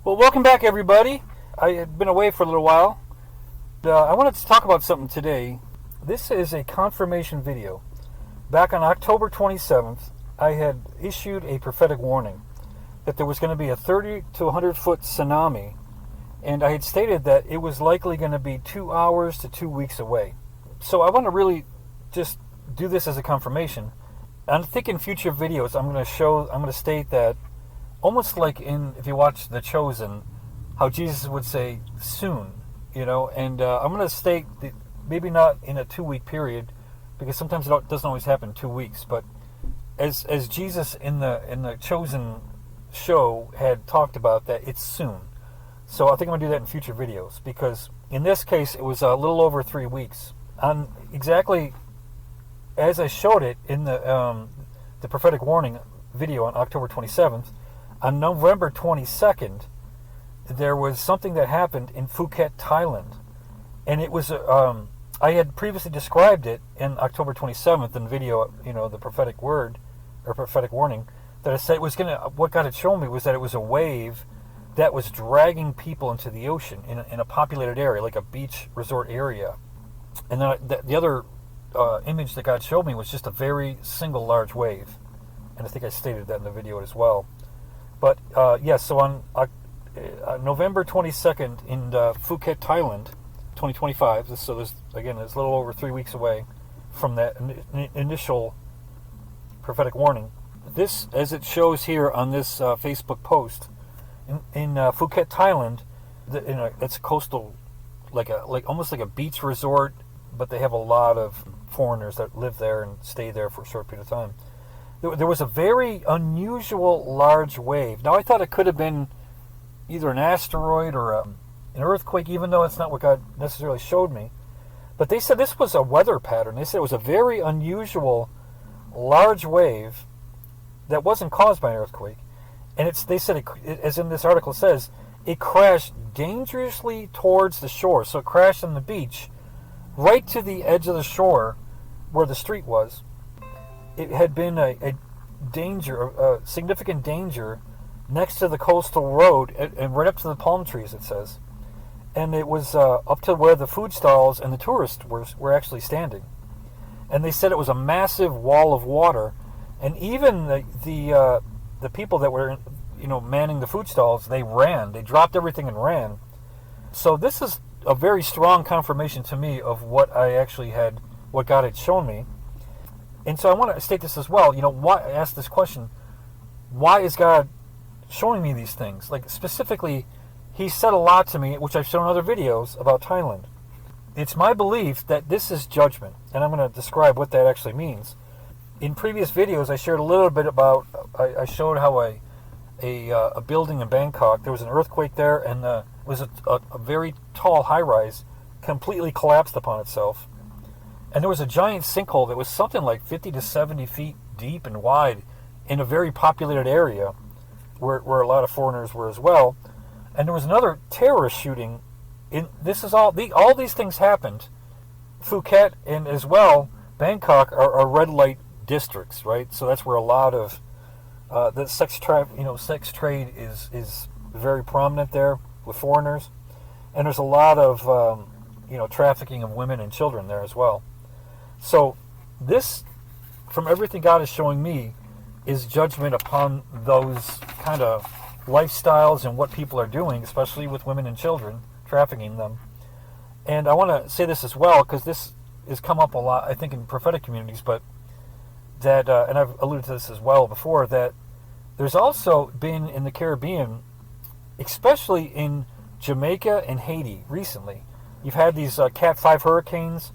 Well, welcome back, everybody. I had been away for a little while. I wanted to talk about something today. This is a confirmation video. Back on October 27th, I had issued a prophetic warning that there was going to be a 30 to 100 foot tsunami, and I had stated that it was likely going to be 2 hours to 2 weeks away. So I want to really just do this as a confirmation. I think in future videos I'm going to state that, almost like if you watch The Chosen, how Jesus would say soon, and I'm going to state that maybe not in a 2 week period, because sometimes it doesn't always happen in 2 weeks, but as Jesus in the Chosen show had talked about, that it's soon. So I think I'm going to do that in future videos, because in this case it was a little over 3 weeks. On exactly as I showed it in the prophetic warning video on October 27th, on November 22nd, there was something that happened in Phuket, Thailand. And it was, I had previously described it in October 27th in video, the prophetic word, or prophetic warning, that I said what God had shown me was that it was a wave that was dragging people into the ocean in a populated area, like a beach resort area. And then the other image that God showed me was just a very single large wave. And I think I stated that in the video as well. But yes, so on November 22nd in Phuket, Thailand, 2025. So it's a little over 3 weeks away from that initial prophetic warning. This, as it shows here on this Facebook post, in Phuket, Thailand, it's coastal, like almost like a beach resort, but they have a lot of foreigners that live there and stay there for a short period of time. There was a very unusual large wave. Now, I thought it could have been either an asteroid or an earthquake, even though it's not what God necessarily showed me. But they said this was a weather pattern. They said it was a very unusual large wave that wasn't caused by an earthquake. And they said, as in this article says, it crashed dangerously towards the shore. So it crashed on the beach, right to the edge of the shore where the street was. It had been a significant danger next to the coastal road and right up to the palm trees, it says. And it was up to where the food stalls and the tourists were actually standing. And they said it was a massive wall of water. And even the people that were manning the food stalls, they ran. They dropped everything and ran. So this is a very strong confirmation to me of what God had shown me. And so I want to state this as well. I ask this question: why is God showing me these things? Like, specifically, He said a lot to me, which I've shown in other videos about Thailand. It's my belief that this is judgment, and I'm going to describe what that actually means. In previous videos, I shared a little bit about. I showed how a building in Bangkok, there was an earthquake there, and it was a very tall high-rise completely collapsed upon itself. And there was a giant sinkhole that was something like 50 to 70 feet deep and wide in a very populated area where a lot of foreigners were as well. And there was another terrorist shooting. All these things happened. Phuket and as well Bangkok are red light districts, right? So that's where a lot of the sex trade is very prominent there with foreigners. And there's a lot of trafficking of women and children there as well. So this, from everything God is showing me, is judgment upon those kind of lifestyles and what people are doing, especially with women and children, trafficking them. And I want to say this as well, because this has come up a lot, I think, in prophetic communities, but that, and I've alluded to this as well before, that there's also been in the Caribbean, especially in Jamaica and Haiti recently, you've had these Cat 5 hurricanes.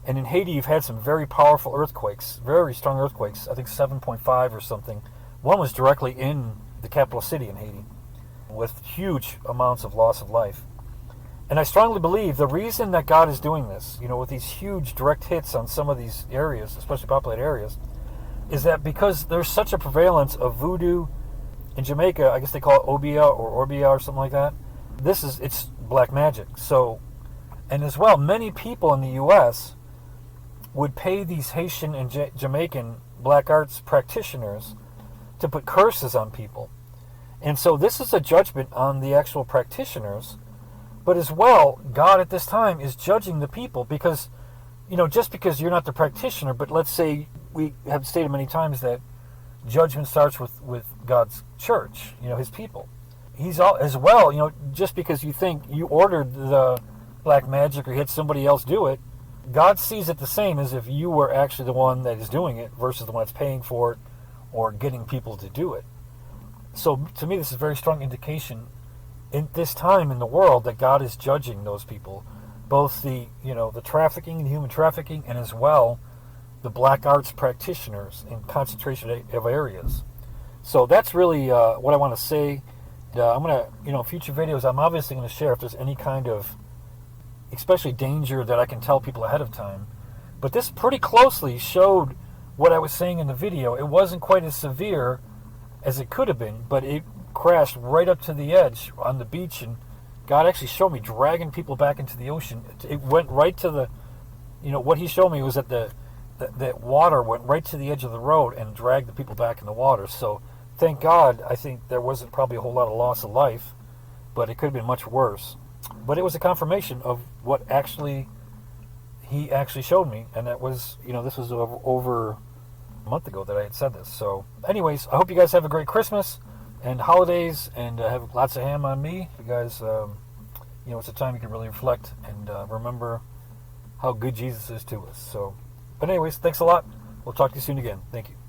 And in Haiti, you've had some very powerful earthquakes, very strong earthquakes, I think 7.5 or something. One was directly in the capital city in Haiti, with huge amounts of loss of life. And I strongly believe the reason that God is doing this, with these huge direct hits on some of these areas, especially populated areas, is that because there's such a prevalence of voodoo in Jamaica, I guess they call it Obia or Orbia or something like that. It's black magic. So, and as well, many people in the U.S. would pay these Haitian and Jamaican black arts practitioners to put curses on people. And so this is a judgment on the actual practitioners, but as well, God at this time is judging the people because, just because you're not the practitioner, but let's say we have stated many times that judgment starts with God's church, his people. He's all, as well, just because you think you ordered the black magic or had somebody else do it, God sees it the same as if you were actually the one that is doing it versus the one that's paying for it or getting people to do it. So to me, this is a very strong indication in this time in the world that God is judging those people, both the trafficking and human trafficking, and as well the black arts practitioners in concentration of areas. So that's really what I want to say. I'm going to, future videos, I'm obviously going to share if there's any kind of, especially danger that I can tell people ahead of time. But this pretty closely showed what I was saying in the video. It wasn't quite as severe as it could have been, but it crashed right up to the edge on the beach, and God actually showed me dragging people back into the ocean. It went right to the, what he showed me was that that water went right to the edge of the road and dragged the people back in the water. So thank God, I think there wasn't probably a whole lot of loss of life, but it could have been much worse. But it was a confirmation of what he actually showed me, and that was, this was over a month ago that I had said this. So anyways, I hope you guys have a great Christmas and holidays, and have lots of ham on me. You guys, it's a time you can really reflect and remember how good Jesus is to us. So, but anyways, thanks a lot. We'll talk to you soon again. Thank you.